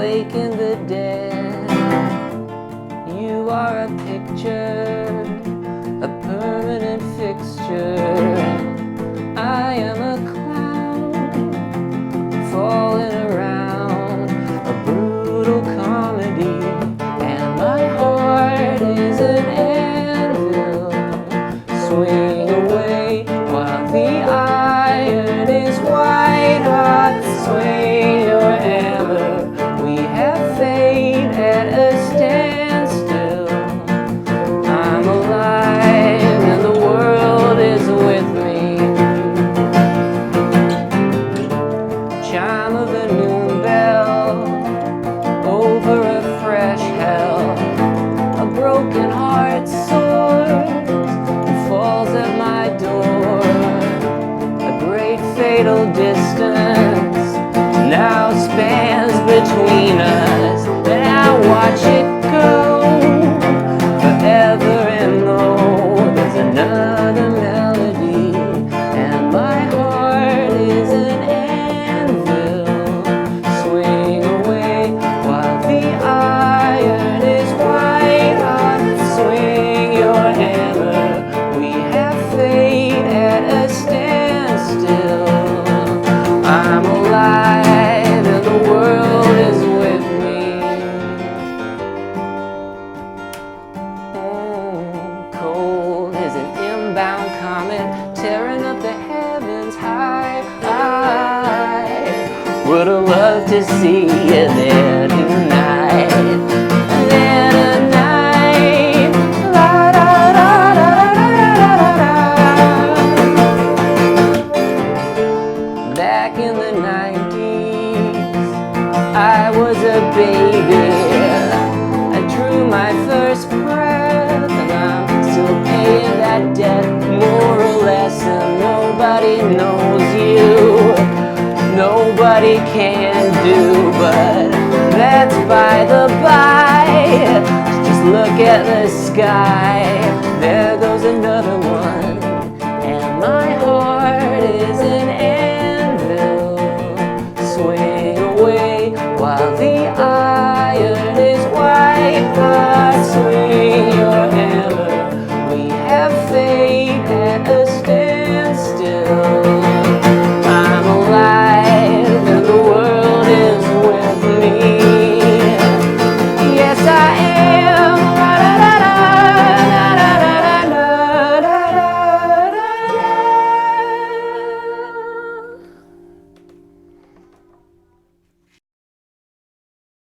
awaken the dead. You are a picture, a permanent fixture. I am a clown falling around, a brutal comedy, and my heart is an anvil. Swing away while the iron is white hot. Swing your hammer. We have fate at a standstill. I'm alive and the world is with me. Chime of a noon bell over a fresh hell. A broken heart soars and falls at my door. A great fatal distance now spans between us, and I watch it go forever. And though there's another melody, and my heart is an anvil. Swing away while the iron is white hot. Swing your hammer. We have fate at a standstill. I'm alive and the world is with me. Cold as an inbound comet tearing up the heavens high. I would have loved to see you there tonight. There tonight. La da da da da da da da. Back in the 90s, I was a baby. I drew my first breath, and I'm still paying that debt, more or less. And nobody knows you, nobody can do, but that's by the by. Just look at the sky, there goes another one, and my heart is an anvil. Swing away while the iron is white hot. Swing your hammer. We have fate at a standstill. I'm alive and the world is with me. Yes, I am.